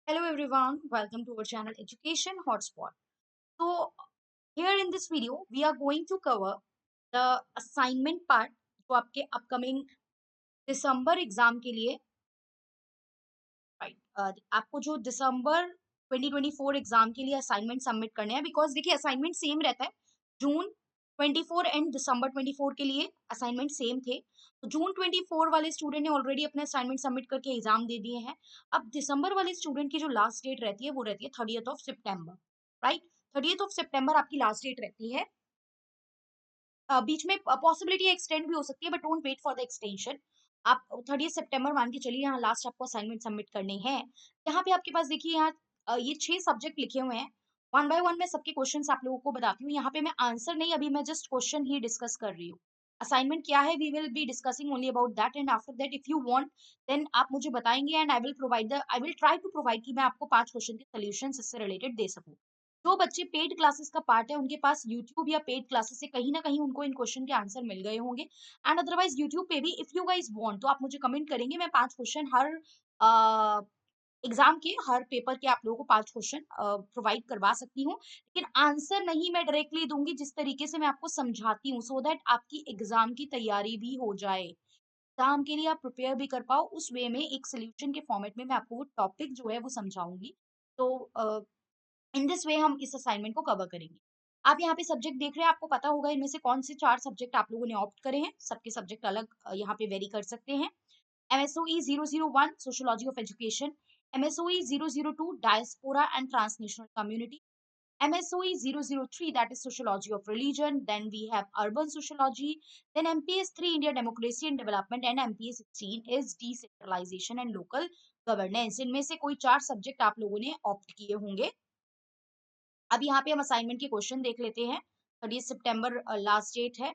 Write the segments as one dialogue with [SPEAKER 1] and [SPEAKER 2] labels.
[SPEAKER 1] Hello everyone, welcome to our channel Education Hotspot. So here in this video, we are going to cover the assignment part जो आपके upcoming दिसंबर exam के लिए right आपको जो दिसंबर 2024 exam के लिए assignment submit करने हैं बिकॉज देखिए असाइनमेंट सेम रहता है जून 24 एंड दिसंबर 24 के लिए असाइनमेंट सेम थे तो जून 24 वाले स्टूडेंट ने ऑलरेडी अपने असाइनमेंट सबमिट करके एग्जाम दे दिए हैं। अब दिसंबर वाले स्टूडेंट की जो लास्ट डेट रहती है वो रहती है 30th ऑफ सितंबर, राइट। 30th ऑफ सितंबर आपकी लास्ट डेट रहती है। बीच में पॉसिबिलिटी एक्सटेंड भी हो सकती है but don't wait for the extension. आप 30 सितंबर मान के चलिए, यहाँ लास्ट आपको असाइनमेंट सबमिट करने हैं। यहाँ पे आपके पास देखिए यहाँ ये 6 सब्जेक्ट लिखे हुए हैं। वन बाय वन मैं सबके क्वेश्चंस आप लोगों को बताती हूँ। यहाँ पे मैं आंसर नहीं, अभी मैं जस्ट क्वेश्चन ही डिस्कस कर रही हूँ। असाइनमेंट क्या है we will be discussing only about that and after that if you want then आप मुझे बताएंगे and I will try to provide कि मैं आपको 5 क्वेश्चन के सोल्यूशन इससे रिलेटेड दे सकूँ। जो बच्चे पेड क्लासेस का पार्ट है उनके पास यूट्यूब या पेड क्लासेस से कहीं ना कहीं उनको इन क्वेश्चन के आंसर मिल गए होंगे एंड अदरवाइज यूट्यूब पे भी इफ यू गाइस वांट तो आप मुझे कमेंट करेंगे, मैं 5 क्वेश्चन हर एग्जाम के हर पेपर के आप लोगों को 5 क्वेश्चन प्रोवाइड करवा सकती हूँ, लेकिन आंसर नहीं मैं डायरेक्टली दूंगी जिस तरीके से मैं आपको समझाती हूँ सो दैट आपकी एग्जाम की तैयारी भी हो जाए, एग्जाम के लिए आप प्रिपेयर भी कर पाओ उस वे में। एक सोल्यूशन के फॉर्मेट में मैं आपको वो टॉपिक जो है वो समझाऊंगी। तो इन दिस वे हम इस असाइनमेंट को कवर करेंगे। आप यहाँ पे सब्जेक्ट देख रहे हैं, आपको पता होगा इनमें से कौन से 4 सब्जेक्ट आप लोगों ने ऑप्ट करे हैं। सबके सब्जेक्ट अलग यहाँ पे वेरी कर सकते हैं। MSOE 001 sociology of education, MSOE 002 diaspora and transnational community, MSOE 003 that is sociology of religion, then we have urban sociology, then MPS 3 India democracy and development and MPS 16 is decentralization and local governance। इनमें से कोई 4 subject आप लोगों ने opt किए होंगे। अब यहाँ पे हम असाइनमेंट के क्वेश्चन देख लेते हैं। 30 सितंबर लास्ट डेट है।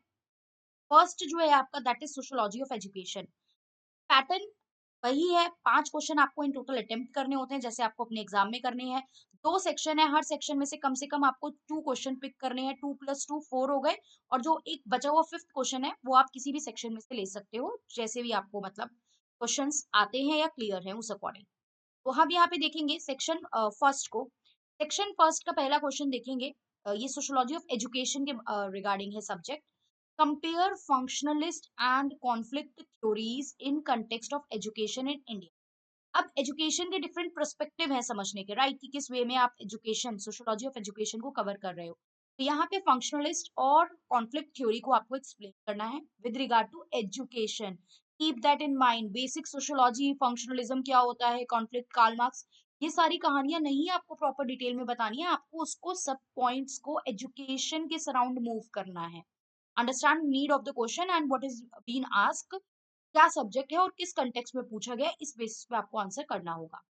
[SPEAKER 1] फर्स्ट जो है आपका that is sociology of education. Pattern वही है, 5 क्वेश्चन आपको इन टोटल अटेम्प्ट करने होते हैं जैसे आपको अपने एग्जाम में करने हैं। 2 सेक्शन है, हर सेक्शन में से कम आपको 2 क्वेश्चन पिक करने हैं। 2 + 2 4 हो गए, और जो एक बचा हुआ फिफ्थ क्वेश्चन है वो आप किसी भी सेक्शन में से ले सकते हो जैसे भी आपको मतलब क्वेश्चंस आते हैं या क्लियर है उस अकॉर्डिंग। तो हम यहाँ पे देखेंगे सेक्शन फर्स्ट को। सेक्शन फर्स्ट का पहला क्वेश्चन देखेंगे। ये सोशियोलॉजी ऑफ एजुकेशन के रिगार्डिंग है subject. Compare functionalist and conflict theories in context of education in India. अब एजुकेशन के डिफरेंट पर्सपेक्टिव हैं समझने के, राइट, कि किस वे में आप एजुकेशन सोशियोलॉजी ऑफ एजुकेशन को कवर कर रहे हो। तो यहाँ पे फंक्शनलिस्ट और कॉन्फ्लिक्ट थ्योरी को आपको एक्सप्लेन करना है with regard to education. Keep that in mind, basic sociology, functionalism क्या होता है, कॉन्फ्लिक्ट, कार्ल मार्क्स, ये सारी कहानियां नहीं आपको प्रॉपर डिटेल में बतानी है, आपको उसको सब पॉइंट्स को एजुकेशन के सराउंड मूव करना है। Understand need of the question and what is been asked, क्या सब्जेक्ट है और किस कंटेक्स्ट में पूछा गया, इस बेसिस पे आपको आंसर करना होगा।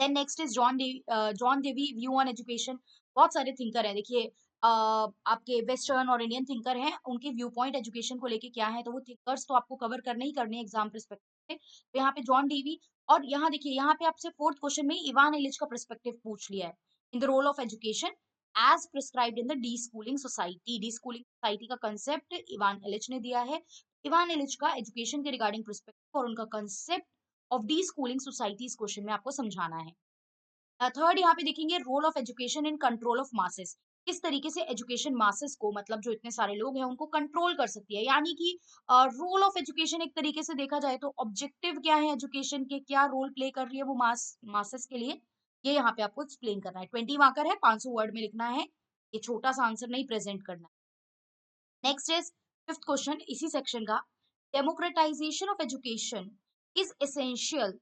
[SPEAKER 1] Then next is John Dewey view on education. बहुत सारे थिंकर हैं देखिए, आपके वेस्टर्न और इंडियन थिंकर हैं, उनके व्यू पॉइंट एजुकेशन को लेके क्या है, तो वो थिंकर्स तो आपको कवर करने ही करने एग्जाम परस्पेक्टिव से। तो यहाँ पे जॉन डेवी, और यहाँ देखिए यहाँ पे आपसे फोर्थ क्वेश्चन में इवान इलिच का परस्पेक्टिव पूछ लिया है in the role of education as prescribed in the deschooling society. Deschooling society का कंसेप्ट इवान इलिच ने दिया है। इवान इलिच का एजुकेशन के रिगार्डिंग परस्पेक्टिव और उनका concept of deschooling society इस क्वेश्चन में आपको समझाना है। थर्ड यहाँ पे देखेंगे role of education in control of masses. किस तरीके से एजुकेशन मासेस को, मतलब जो इतने सारे लोग हैं उनको कंट्रोल कर सकती है, यानी कि रोल ऑफ एजुकेशन एक तरीके से देखा जाए तो ऑब्जेक्टिव क्या है एजुकेशन के, क्या रोल प्ले कर रही है वो मासेस के लिए, ये यहाँ पे आपको एक्सप्लेन करना है। 20 मार्कर है, 500 वर्ड में लिखना है, ये छोटा सा आंसर नहीं प्रेजेंट करना है। नेक्स्ट इज फिफ्थ क्वेश्चन इसी सेक्शन का। Democratisation of education is essential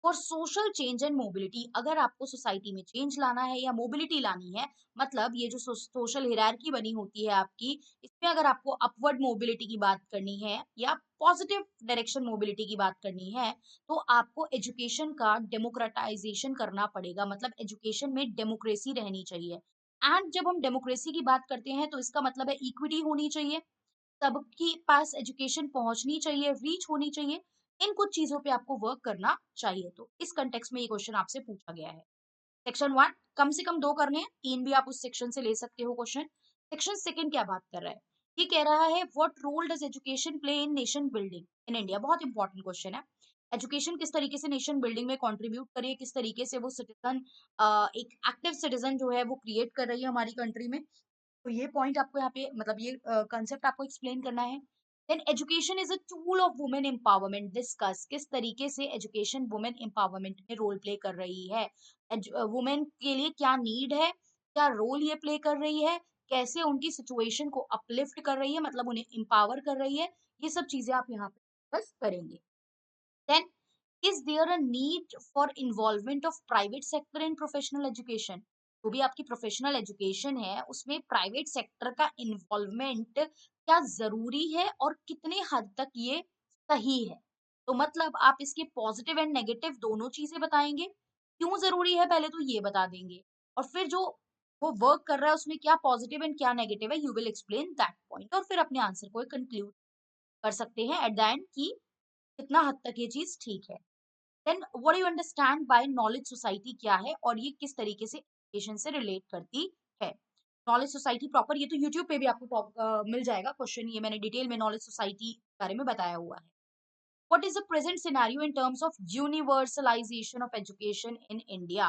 [SPEAKER 1] for social change and mobility. अगर आपको सोसाइटी में चेंज लाना है या मोबिलिटी लानी है, मतलब ये जो सोशल हिरार्की बनी होती है आपकी, इसमें अगर आपको अपवर्ड मोबिलिटी की बात करनी है या पॉजिटिव डायरेक्शन मोबिलिटी की बात करनी है, तो आपको एजुकेशन का डेमोक्रेटाइजेशन करना पड़ेगा, मतलब एजुकेशन में डेमोक्रेसी रहनी चाहिए। एंड जब हम डेमोक्रेसी की बात करते हैं तो इसका मतलब है इक्विटी होनी चाहिए, सबके पास एजुकेशन पहुंचनी चाहिए, रीच होनी चाहिए। इन कुछ चीजों पे आपको वर्क करना चाहिए। तो इस कंटेक्स्ट में ये क्वेश्चन आपसे पूछा गया है। सेक्शन वन कम से कम 2 करने हैं, 3 भी आप उस सेक्शन से ले सकते हो क्वेश्चन। सेक्शन सेकंड क्या बात कर रहा है, ये कह रहा है what role does education play in nation building in India. बहुत इंपॉर्टेंट क्वेश्चन है। एजुकेशन किस तरीके से नेशन बिल्डिंग में कंट्रीब्यूट कर रही है, किस तरीके से वो सिटीजन एक एक्टिव सिटीजन जो है वो क्रिएट कर रही है हमारी कंट्री में। तो ये पॉइंट आपको यहाँ पे मतलब ये कांसेप्ट आपको एक्सप्लेन करना है। Then education is a tool of women empowerment, discuss किस तरीके से एजुकेशन वुमेन एम्पावरमेंट में रोल प्ले कर रही है, वुमेन के लिए क्या नीड है, क्या रोल ये प्ले कर रही है, कैसे उनकी सिचुएशन को अपलिफ्ट कर रही है, मतलब उन्हें एम्पावर कर रही है। ये सब चीजें आप यहाँ पे डिस्कस करेंगे। Then is there a need for involvement of private sector in professional education? जो भी आपकी प्रोफेशनल एजुकेशन है उसमें प्राइवेट सेक्टर का इन्वॉल्वमेंट क्या जरूरी है और कितने हद तक ये सही है। तो मतलब आप इसके पॉजिटिव एंड नेगेटिव दोनों चीजें बताएंगे, क्यों जरूरी है पहले तो ये बता देंगे, और फिर जो वो वर्क कर रहा है उसमें क्या पॉजिटिव एंड क्या नेगेटिव है, you will explain that point, और फिर अपने आंसर को कंक्लूड कर सकते हैं एट द एंड कि कितना हद तक ये चीज ठीक है। Then what do you understand by knowledge society क्या है और ये किस तरीके से एजुकेशन से रिलेट करती है। नॉलेज सोसाइटी प्रॉपर ये तो यूट्यूब पे भी आपको मिल जाएगा क्वेश्चन, ये मैंने डिटेल में नॉलेज सोसाइटी के बारे में बताया हुआ है। what is the present scenario in terms of universalization of education in India?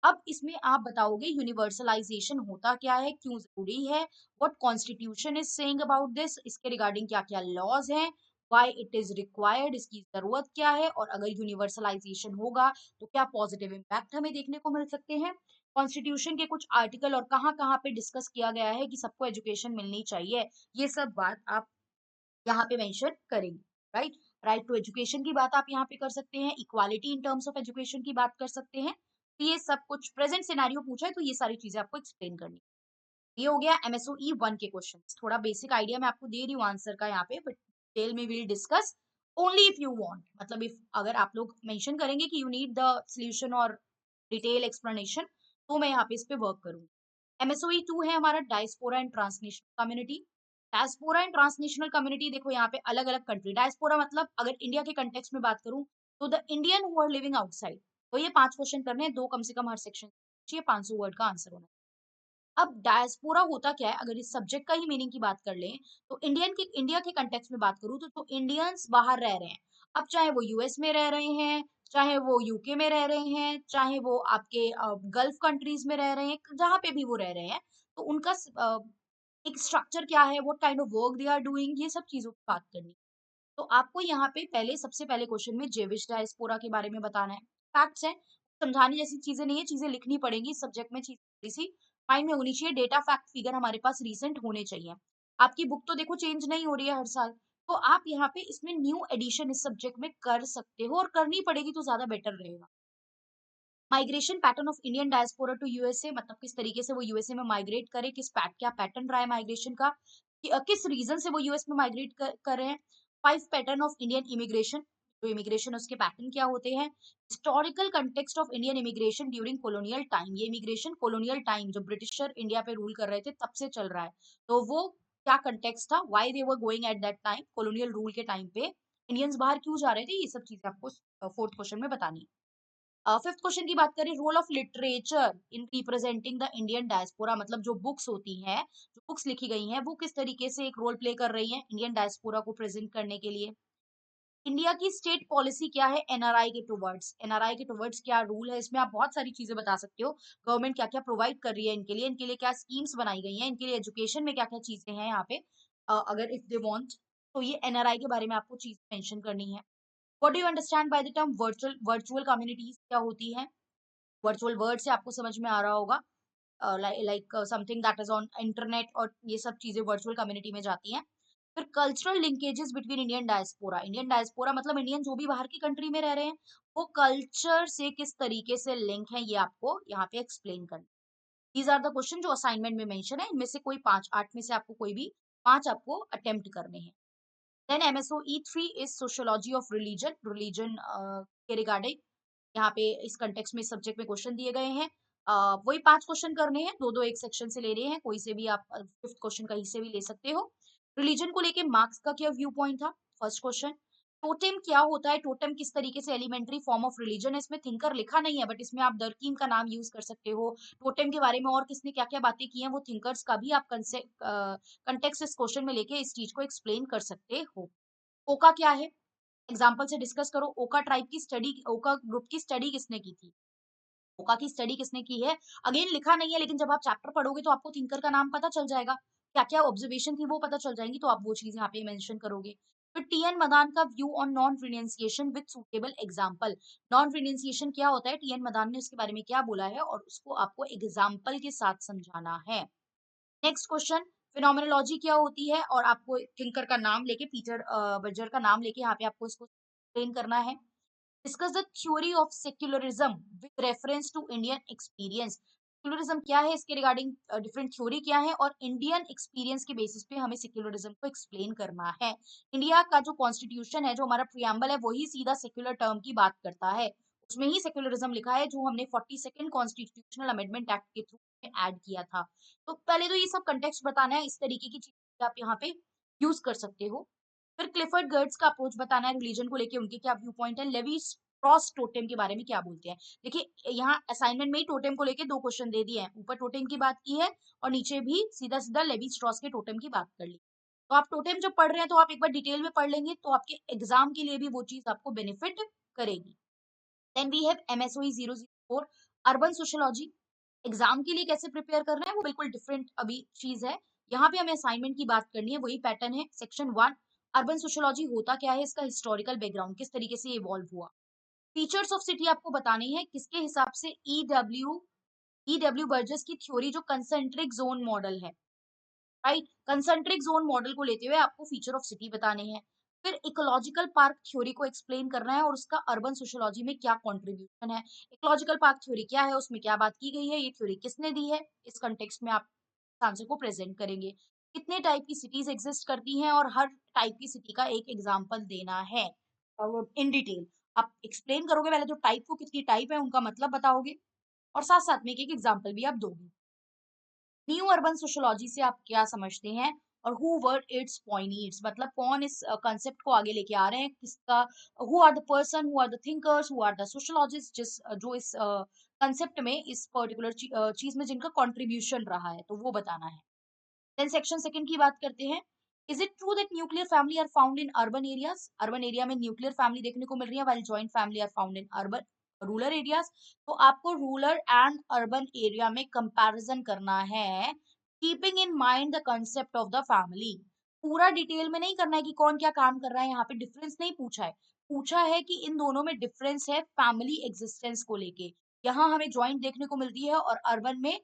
[SPEAKER 1] अब इसमें आप बताओगे यूनिवर्सलाइजेशन होता क्या है, क्यों जरूरी है, what constitution is saying about this, इसके रिगार्डिंग क्या क्या लॉज हैं, why it is required, इसकी जरूरत क्या है, और अगर यूनिवर्सलाइजेशन होगा तो क्या पॉजिटिव इम्पैक्ट हमें देखने को मिल सकते हैं। कॉन्स्टिट्यूशन के कुछ आर्टिकल और कहाँ कहाँ पे डिस्कस किया गया है कि सबको एजुकेशन मिलनी चाहिए, ये सब बात आप यहाँ पे मेंशन करेंगे। राइट, राइट टू एजुकेशन की बात आप यहाँ पे कर सकते हैं, equality in terms of education की बात कर सकते हैं। तो ये सब कुछ प्रेजेंट सिनेरियो पूछा है तो ये सारी चीजें आपको एक्सप्लेन करनी। ये हो गया एमएसओई 1 के क्वेश्चन, थोड़ा बेसिक आइडिया मैं आपको दे रही हूँ आंसर का यहाँ पे, बट डिटेल में will discuss only if you want, मतलब इफ अगर आप लोग मेंशन करेंगे कि यू नीड द सॉल्यूशन और डिटेल एक्सप्लेनेशन तो मैं यहाँ पे इस पे वर्क करूंगी। एमएसओई 2 है हमारा diaspora and transnational community. Diaspora and transnational community देखो यहाँ पे अलग अलग कंट्री, डायस्पोरा मतलब अगर इंडिया के कंटेक्स्ट में बात करूं तो the Indian who are living outside. तो ये 5 क्वेश्चन करने हैं, 2 कम से कम हर सेक्शन, ये 500 वर्ड का आंसर होना है। अब डायस्पोरा होता क्या है, अगर इस सब्जेक्ट का ही मीनिंग की बात कर लें तो इंडिया के कंटेक्स्ट में बात करूं तो जो इंडियंस बाहर रह रहे हैं, अब चाहे वो यूएस में रह रहे हैं, चाहे वो यूके में रह रहे हैं, चाहे वो आपके गल्फ कंट्रीज में रह रहे हैं, जहां पे भी वो रह रहे हैं, तो उनका एक स्ट्रक्चर क्या है, what kind of work they are doing, ये सब चीजों की बात करनी। तो आपको यहाँ पे पहले सबसे पहले क्वेश्चन में जेविश डायस्पोरा के बारे में बताना है। फैक्ट्स हैं, समझाने जैसी चीजें नहीं है, चीजें लिखनी पड़ेंगी सब्जेक्ट में, चीज थोड़ी सी माइंड में होनी चाहिए, डेटा फैक्ट फिगर हमारे पास रीसेंट होने चाहिए। आपकी बुक तो देखो चेंज नहीं हो रही है हर साल, तो आप यहाँ पे इसमें न्यू एडिशन इस सब्जेक्ट में कर सकते हो, और करनी पड़ेगी तो ज्यादा बेटर रहेगा। Migration pattern of Indian diaspora to USA, मतलब किस तरीके से वो यूएसए में माइग्रेट करे, क्या पैटर्न रहा है माइग्रेशन का, किस रीजन से वो यूएस में माइग्रेट कर रहे हैं। 5 पैटर्न ऑफ इंडियन इमिग्रेशन, जो इमिग्रेशन उसके पैटर्न क्या होते हैं। Historical context of Indian immigration during colonial time, ये इमिग्रेशन कॉलोनियल टाइम जब ब्रिटिशर इंडिया पे रूल कर रहे थे तब से चल रहा है, तो वो क्या कंटेक्स्ट था, why they were going at that time, colonial rule के टाइम पे इंडियंस बाहर क्यों जा रहे थे, ये सब चीजें आपको फोर्थ क्वेश्चन में बतानी। फिफ्थ क्वेश्चन की बात करें, role of literature in representing the Indian diaspora, मतलब जो बुक्स होती हैं, जो बुक्स लिखी गई हैं, वो किस तरीके से एक रोल प्ले कर रही हैं इंडियन डायस्पोरा को प्रेजेंट करने के लिए। इंडिया की स्टेट पॉलिसी क्या है एनआरआई के टुवर्ड्स, एनआरआई के टुवर्ड्स क्या रूल है, इसमें आप बहुत सारी चीजें बता सकते हो, गवर्नमेंट क्या क्या प्रोवाइड कर रही है इनके लिए क्या स्कीम्स बनाई गई हैं, इनके लिए एजुकेशन में क्या क्या चीजें हैं यहाँ पे, अगर इफ दे वांट, तो ये एनआरआई के बारे में आपको चीज मेंशन करनी है। What do you understand by the term virtual communities क्या होती है, वर्चुअल वर्ड से आपको समझ में आ रहा होगा, like something that is on internet, और ये सब चीजें वर्चुअल कम्युनिटी में जाती हैं। फिर cultural linkages between Indian diaspora मतलब इंडियन जो भी बाहर की कंट्री में रह रहे हैं वो कल्चर से किस तरीके से लिंक है, ये आपको यहाँ पे एक्सप्लेन करना। दीज आर द क्वेश्चन जो असाइनमेंट में मेंशन है, इनमें से कोई 5 8 में से आपको कोई भी 5 आपको अटेम्प्ट करने हैं। Then MSOE 3 is sociology of religion, religion के रिगार्डिंग यहाँ पे इस कंटेक्स्ट में सब्जेक्ट में क्वेश्चन दिए गए हैं। वही 5 क्वेश्चन करने हैं, दो दो एक सेक्शन से ले रहे हैं, कोई से भी आप फिफ्थ क्वेश्चन कहीं से भी ले सकते हो। रिलीजन को लेके मार्क्स का क्या व्यू पॉइंट था, फर्स्ट क्वेश्चन। टोटेम क्या होता है, टोटेम किस तरीके से एलिमेंट्री फॉर्म ऑफ रिलीजन है, इसमें थिंकर लिखा नहीं है बट इसमें आप दरकीम का नाम यूज कर सकते हो। टोटेम के बारे में और किसने क्या क्या बातें की हैं वो थिंकर्स का भी आप कंटेक्स्ट इस क्वेश्चन में लेके इस चीज को एक्सप्लेन कर सकते हो। ओका क्या है, एग्जाम्पल से डिस्कस करो। ओका ट्राइब की स्टडी, ओका ग्रुप की स्टडी किसने की थी? ओका की स्टडी किसने की है? अगेन लिखा नहीं है, लेकिन जब आप चैप्टर पढ़ोगे तो आपको थिंकर का नाम पता चल जाएगा। क्या-क्या ऑब्जर्वेशन थी वो पता चल जाएँगी, तो आप वो चीज़ यहाँ पे मेंशन करोगे। फिर टीएन मदान का view on non renunciation with suitable example. Non renunciation क्या होता है? टीएन मदान ने उसके बारे में क्या बोला है और उसको आपको एग्जांपल के साथ समझाना है। नेक्स्ट क्वेश्चन, फिनोमेनोलॉजी क्या होती है? और आपको थिंकर का नाम लेके पीटर बर्जर का नाम लेके यहाँ पे आपको इसको एक्सप्लेन करना है। Discuss the theory of secularism with reference to Indian experience. Secularism क्या है, इसके रिगार्डिंग डिफरेंट थ्योरी क्या है और इंडियन एक्सपीरियंस के बेसिस पे हमें सेक्युलरिज्म को एक्सप्लेन करना है। इंडिया का जो कॉन्स्टिट्यूशन है, जो हमारा प्रियम्बल है, वही सीधा सेक्युलर टर्म की बात करता है। उसमें ही सेक्युलरिज्म लिखा है, जो हमने 42nd कॉन्स्टिट्यूशनल अमेंडमेंट एक्ट के थ्रू ऐड किया था। तो पहले तो ये सब कंटेक्स्ट बताना है, इस तरीके की चीजें आप यहाँ पे यूज कर सकते हो। फिर क्लिफर्ड गर्ट्ज का अप्रोच बताना है रिलीजन को लेके, उनके क्या व्यू पॉइंट है। लेवी क्रॉस टोटेम के बारे में क्या बोलते हैं। देखिए यहाँ असाइनमेंट में ही टोटेम को लेके 2 क्वेश्चन दे दिए हैं। ऊपर टोटेम की बात की है और नीचे भी सीधा-सीधा लेवी स्ट्रॉस के टोटेम की बात कर ली। तो आप टोटेम जब पढ़ रहे हैं तो आप एक बार डिटेल में पढ़ लेंगे, तो आपके एग्जाम के लिए भी वो चीज़ आपको बेनिफिट करेगी। Then we have MSOE 004 urban sociology. Exam के लिए कैसे प्रिपेयर करना है वो बिल्कुल डिफरेंट अभी चीज है। यहाँ पे हमें असाइनमेंट की बात करनी है, वही पैटर्न है। सेक्शन 1, अर्बन सोशियोलॉजी होता क्या है, इसका हिस्टोरिकल बैकग्राउंड किस तरीके से इवॉल्व हुआ। फीचर्स ऑफ सिटी आपको बतानी है, किसके हिसाब से, ईडब्ल्यू बर्जेस की थ्योरी, जो कंसेंट्रिक जोन मॉडल है, राइट। कंसेंट्रिक जोन मॉडल को लेते हुए आपको फीचर ऑफ सिटी बताने हैं। फिर इकोलॉजिकल पार्क थ्योरी को एक्सप्लेन करना है और उसका अर्बन सोशियोलॉजी में क्या कंट्रीब्यूशन है। इकोलॉजिकल पार्क थ्योरी क्या है, उसमें क्या बात की गई है, ये थ्योरी किसने दी है, इस कंटेक्स्ट में आप आंसर को प्रेजेंट करेंगे। कितने टाइप की सिटीज एग्जिस्ट करती हैं और हर टाइप की सिटी का एक एग्जाम्पल देना है इन डिटेल। आप एक्सप्लेन करोगे पहले तो टाइप को, कितनी टाइप है उनका मतलब बताओगे और साथ साथ में एक एक एग्जाम्पल भी आप दोगे। न्यू अर्बन सोशियोलॉजी से आप क्या समझते हैं और हु वर इट्स पॉइनिट्स, मतलब कौन इस कंसेप्ट को आगे लेके आ रहे हैं, किसका, who are the person, who are the thinkers, who are the sociologist, जिस जो इस कंसेप्ट में, इस पर्टिकुलर चीज में जिनका कंट्रीब्यूशन रहा है, तो वो बताना है। देन सेक्शन सेकंड की बात करते हैं। Is it true that nuclear family are found in urban areas? Urban area में न्यूक्लियर फैमिली देखने को मिल रही है, while joint family are found in urban rural areas. तो आपको रूरल एंड अर्बन एरिया में कंपैरिजन करना है, keeping in mind the concept of the family. पूरा डिटेल में नहीं करना है कि कौन क्या काम कर रहा है, यहाँ पे डिफरेंस नहीं पूछा है। पूछा है कि इन दोनों में डिफरेंस है फैमिली एग्जिस्टेंस को लेके। यहाँ हमें जॉइंट देखने को मिलती है और अर्बन में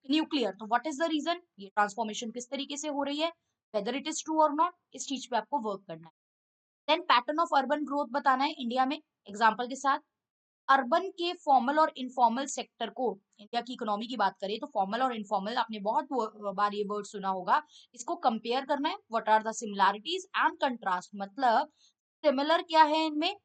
[SPEAKER 1] न्यूक्लियर। तो व्हाट इज द रीजन, ये ट्रांसफॉर्मेशन किस तरीके से हो रही है, वेदर इट इज ट्रू और नॉट, इस चीज पे आपको वर्क करना है। Then pattern of urban growth बताना है इंडिया में एग्जांपल के साथ। अर्बन के फॉर्मल और इनफॉर्मल सेक्टर को, इंडिया की इकोनॉमी की बात करें तो फॉर्मल और इनफॉर्मल, आपने बहुत बार ये वर्ड सुना होगा, इसको कंपेयर करना है। What are the similarities and contrast, मतलब सिमिलर क्या है इनमें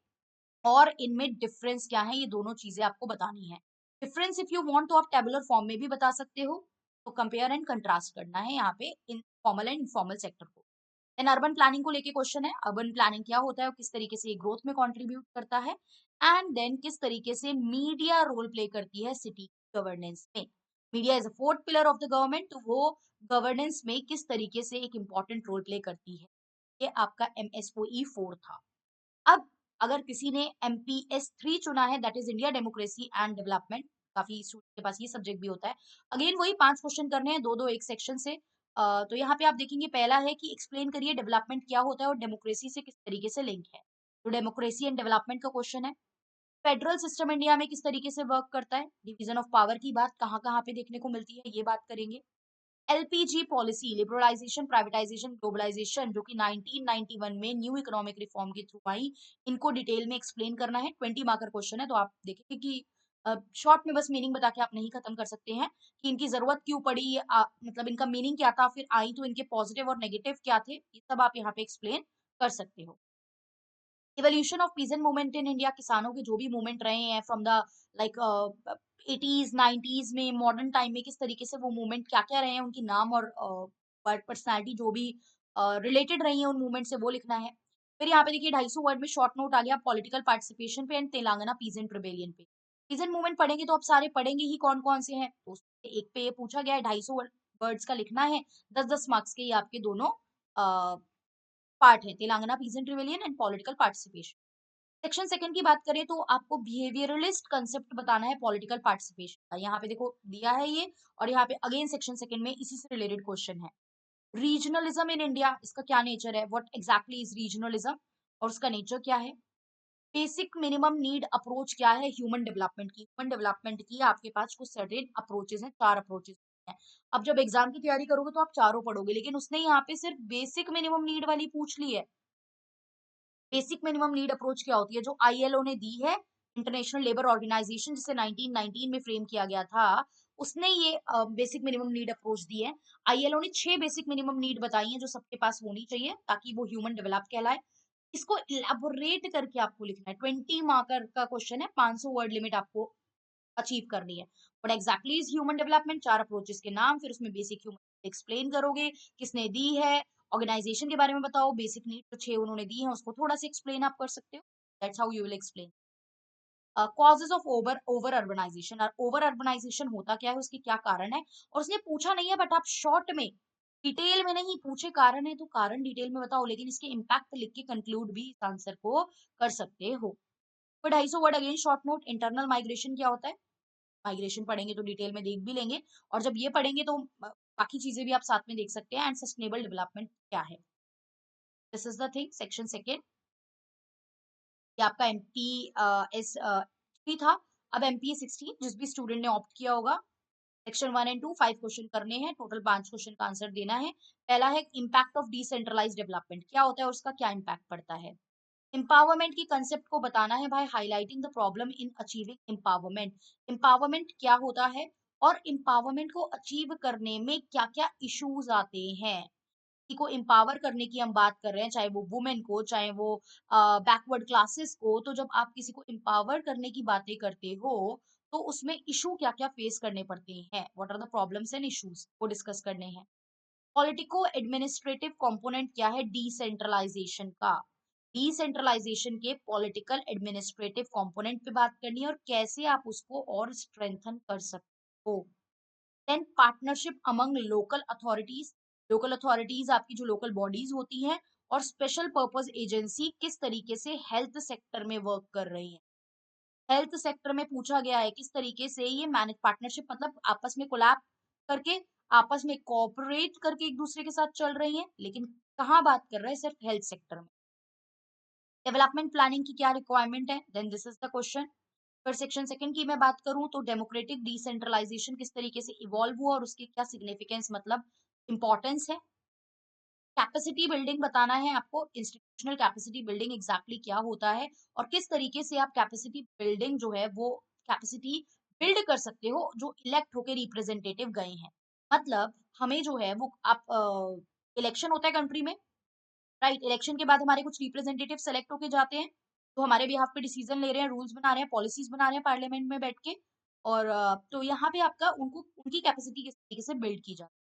[SPEAKER 1] और इनमें डिफरेंस क्या है, ये दोनों चीजें आपको बतानी है। डिफरेंस इफ यू वांट तो आप टेबुलर फॉर्म में भी बता सकते हो। तो कंपेयर एंड कंट्रास्ट करना है यहाँ पे in formal and informal sector को। देन अर्बन प्लानिंग को लेके क्वेश्चन है, अर्बन प्लानिंग क्या होता है और किस तरीके से ये ग्रोथ में कंट्रीब्यूट करता है। एंड देन किस तरीके से मीडिया रोल प्ले करती है सिटी गवर्नेंस में। Media is a fourth pillar of the government, तो वो गवर्नेंस में किस तरीके से एक इंपॉर्टेंट रोल प्ले करती है। ये आपका MSOE 4 था। अब अगर किसी ने MPS 3 चुना है, that is India democracy and development, काफी स्टूडेंट के पास ये सब्जेक्ट भी होता है। अगेन वही 5 क्वेश्चन करने हैं, दो दो एक सेक्शन से। तो यहाँ पे आप देखेंगे पहला है कि एक्सप्लेन करिए डेवलपमेंट क्या होता है और डेमोक्रेसी से किस तरीके से लिंक है। तो डेमोक्रेसी एंड डेवलपमेंट का क्वेश्चन है। फेडरल सिस्टम इंडिया में किस तरीके से वर्क करता है, डिवीजन ऑफ पावर की बात कहाँ कहाँ पे देखने को मिलती है, ये बात करेंगे। LPG policy, liberalisation, privatisation, globalisation, जो कि 1991 में न्यू इकोनॉमिक रिफॉर्म के थ्रू आई, इनको डिटेल में एक्सप्लेन करना है। 20 मार्कर क्वेश्चन है, तो आप देखेंगे कि शॉर्ट में बस मीनिंग बता के आप नहीं खत्म कर सकते हैं कि इनकी जरूरत क्यों पड़ी, मतलब इनका मीनिंग क्या था, फिर आई तो इनके पॉजिटिव और नेगेटिव क्या थे, ये सब आप यहाँ पे एक्सप्लेन कर सकते हो। Evolution of peasant movement in India, किसानों के जो भी मूवमेंट रहे हैं from the like 80s 90s में, मॉडर्न टाइम में किस तरीके से वो मूवमेंट क्या क्या रहे हैं, उनकी नाम और पर्सनैलिटी जो भी रिलेटेड रही है उन मूवमेंट से, वो लिखना है। फिर यहाँ पे देखिए 250 वर्ड में शॉर्ट नोट आ गया पॉलिटिकल पार्टिसिपेशन पे एंड तेलंगाना पीजेंट रिबेलियन पे। पीजेंट मूवमेंट पढ़ेंगे तो आप सारे पढ़ेंगे ही कौन कौन से हैं, तो उसमें एक पे ये पूछा गया है, 250 वर्ड्स का लिखना है। 10-10 मार्क्स के ये आपके दोनों पार्ट है, Telangana pheasant rebellion and political participation. Section second की बात करें तो आपको बिहेवियरलिस्ट कंसेप्ट बताना है पॉलिटिकल पार्टिसिपेशन का। यहाँ पे देखो दिया है ये, और यहाँ पे अगेन सेक्शन सेकंड में इसी से रिलेटेड क्वेश्चन है। रीजनलिज्म इन इंडिया, इसका क्या नेचर है, व्हाट एग्जैक्टली इज रीजनलिज्म और उसका नेचर क्या है। बेसिक मिनिमम नीड अप्रोच क्या है ह्यूमन डेवलपमेंट की। ह्यूमन डेवलपमेंट की आपके पास कुछ सर्टेन अप्रोचेस हैं, 4 अप्रोचेस हैं। अब जब एग्जाम की तैयारी करोगे तो आप चारों पढ़ोगे, लेकिन उसने यहाँ पे सिर्फ बेसिक मिनिमम नीड वाली पूछ ली है। बेसिक मिनिमम नीड अप्रोच क्या होती है, जो आईएलओ ने दी है, इंटरनेशनल लेबर ऑर्गेनाइजेशन, जिसे 1919 में फ्रेम किया गया था, उसने ये बेसिक मिनिमम नीड अप्रोच दी है। आईएलओ ने 6 बेसिक मिनिमम नीड बताई हैं जो सबके पास होनी चाहिए ताकि वो ह्यूमन डेवलप कहलाए। इसको इलैबोरेट करके आपको लिखना है। 20 मार्कर का क्वेश्चन है, 500 वर्ड लिमिट आपको अचीव करनी है। But exactly is human development, 4 approaches के नाम, फिर उसमें बेसिक ह्यूमन एक्सप्लेन करोगे, किसने दी है, ऑर्गेनाइजेशन के बारे में बताओ, बेसिक नीड जो 6 उन्होंने दी है उसको थोड़ा सा एक्सप्लेन आप कर सकते हो। That's how you will explain. Causes of over over urbanisation, और ओवर अर्बनाइजेशन होता क्या है, उसके क्या कारण है, और उसने पूछा नहीं है बट आप शॉर्ट में, डिटेल में नहीं पूछे, कारण है तो कारण डिटेल में बताओ, लेकिन इसके इम्पैक्ट लिख के कंक्लूड भी इस आंसर को कर सकते हो। फिर 250 word again short note, internal migration क्या होता है, माइग्रेशन पढ़ेंगे तो डिटेल में देख भी लेंगे, और जब ये पढ़ेंगे तो बाकी चीजें भी आप साथ में देख सकते हैं। एंड सस्टेनेबल डेवलपमेंट क्या है, this is the thing. Section second ये आपका एमपी एस थ्री था। अब एमपी 16 जिस भी स्टूडेंट ने ऑप्ट किया होगा, सेक्शन 1 एंड 2 5 क्वेश्चन करने हैं, टोटल 5 क्वेश्चन का आंसर देना है। पहला है इम्पैक्ट ऑफ डिसेंट्रलाइज्ड डेवलपमेंट, क्या होता है और उसका क्या इम्पैक्ट पड़ता है। एम्पावरमेंट की कंसेप्ट को बताना है भाई, highlighting the problem in achieving empowerment. Empowerment क्या होता है और एम्पावरमेंट को अचीव करने में क्या क्या इश्यूज आते हैं। किसी को एम्पावर करने की हम बात कर रहे हैं, चाहे वो वुमेन को, चाहे वो बैकवर्ड क्लासेस को, तो जब आप किसी को एम्पावर करने की बातें करते हो तो उसमें इशू क्या क्या फेस करने पड़ते हैं, what are the problems and issues वो डिस्कस करने हैं। पॉलिटिको एडमिनिस्ट्रेटिव कंपोनेंट क्या है डिसेंट्रलाइजेशन का, डिसेंट्रलाइजेशन के पॉलिटिकल एडमिनिस्ट्रेटिव कंपोनेंट पे बात करनी है और कैसे आप उसको और स्ट्रेंथन कर सकते हो। Then partnership among local authorities आपकी जो लोकल बॉडीज होती हैं और स्पेशल पर्पस एजेंसी किस तरीके से हेल्थ सेक्टर में वर्क कर रही है। हेल्थ सेक्टर में पूछा गया है किस तरीके से ये मैनेज, पार्टनरशिप मतलब आपस में कोलैब करके, आपस में कोऑपरेट करके एक दूसरे के साथ चल रही हैं, लेकिन कहाँ बात कर रहे हैं, सिर्फ हेल्थ सेक्टर में। डेवलपमेंट प्लानिंग की क्या रिक्वायरमेंट है, then this is the question. फिर सेक्शन सेकंड की मैं बात करूं तो डेमोक्रेटिक डिसेंट्रलाइजेशन किस तरीके से इवॉल्व हुआ और उसकी क्या सिग्निफिकेंस मतलब इंपॉर्टेंस है। कैपेसिटी बिल्डिंग बताना है आपको, इंस्टीट्यूशनल कैपेसिटी बिल्डिंग एग्जैक्टली क्या होता है और किस तरीके से आप कैपेसिटी बिल्डिंग जो है वो कैपेसिटी बिल्ड कर सकते हो जो इलेक्ट होकर रिप्रेजेंटेटिव गए हैं। मतलब हमें जो है वो आप इलेक्शन होता है कंट्री में, राइट, इलेक्शन के बाद हमारे कुछ रिप्रेजेंटेटिव सेलेक्ट होके जाते हैं, तो हमारे बिहाफ पे डिसीजन ले रहे हैं, रूल्स बना रहे हैं, पॉलिसीज बना रहे हैं पार्लियामेंट में बैठ के, और तो यहाँ पे आपका उनको उनकी कैपेसिटी किस तरीके से बिल्ड की जाती है।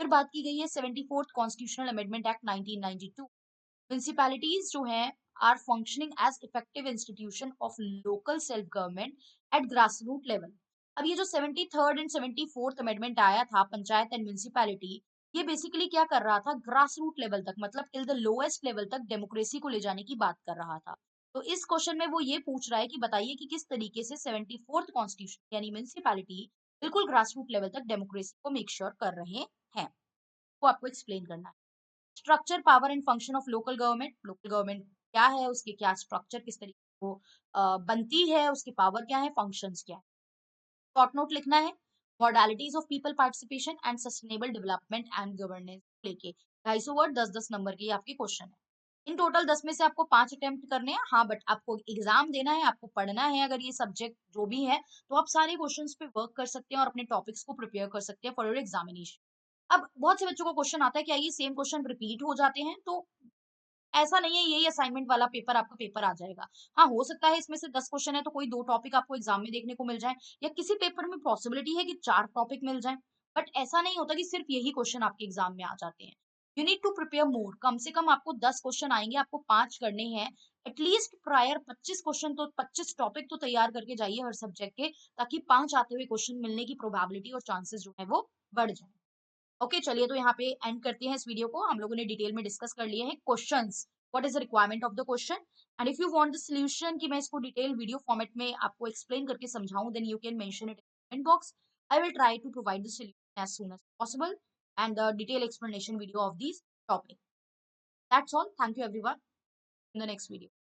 [SPEAKER 1] फिर बात की गई है 74th constitutional amendment act 1992। Municipalities जो हैं are functioning as effective institution of local self government at grass root level. अब ये जो 73rd एंड 74th अमेंडमेंट आया था पंचायत एंड म्युनिसिपैलिटी, ये बेसिकली क्या कर रहा था, ग्रास रूट लेवल तक मतलब टिल द लोएस्ट लेवल तक डेमोक्रेसी को ले जाने की बात कर रहा था। तो इस क्वेश्चन में वो ये पूछ रहा है कि बताइए कि किस तरीके से 74th कॉन्स्टिट्यूशन यानी म्युनिसिपैलिटी बिल्कुल ग्रास रूट लेवल तक डेमोक्रेसी को मेक श्योर कर रहे हैं, वो आपको एक्सप्लेन करना है। Structure power and function of local government, local government क्या है, उसके क्या स्ट्रक्चर, किस तरीके से वो बनती है, उसकी पावर क्या है, फंक्शंस क्या है। शॉर्ट नोट लिखना है, modalities of people participation and sustainable development and governance लेके 250 वर्ड 10-10 नंबर के आपके क्वेश्चन है। इन टोटल 10 में से आपको 5 अटेम्प्ट करने हैं, हाँ बट आपको एग्जाम देना है, आपको पढ़ना है, अगर ये सब्जेक्ट जो भी है तो आप सारे क्वेश्चंस पे वर्क कर सकते हैं और अपने टॉपिक्स को प्रिपेयर कर सकते हैं फॉर योर एग्जामिनेशन। अब बहुत से बच्चों को क्वेश्चन आता है क्या ये सेम क्वेश्चन रिपीट हो जाते हैं, तो ऐसा नहीं है यही असाइनमेंट वाला पेपर आपका पेपर आ जाएगा। हाँ, हो सकता है इसमें से 10 क्वेश्चन है तो कोई 2 टॉपिक आपको एग्जाम में देखने को मिल जाए, या किसी पेपर में पॉसिबिलिटी है कि 4 टॉपिक मिल जाएँ। बट ऐसा नहीं होता कि सिर्फ यही क्वेश्चन आपके एग्जाम में आ जाते हैं। You need to prepare more, कम से कम आपको 10 क्वेश्चन आएँगे, आपको 5 करने हैं। एटलीस्ट प्रायर 25 क्वेश्चन तो 25 टॉपिक तो तैयार करके जाइए हर सब्जेक्ट के, ताकि 5 आते हुए क्वेश्चन मिलने की प्रोबेबिलिटी और चांसेस जो है वो बढ़ जाए। ओके, चलिए तो यहाँ पे एंड करते हैं इस वीडियो को। हम लोगों ने डिटेल में डिस्कस कर लिए हैं questions, what is the requirement of the question, and if you want the solution कि मैं इसको डिटेल वीडियो फॉर्मेट में आपको एक्सप्लेन करके समझाऊं, then you can mention it in comment box. I will try to provide the solution as soon as possible and the detail explanation video of these topic. That's all. Thank you everyone. In the next video.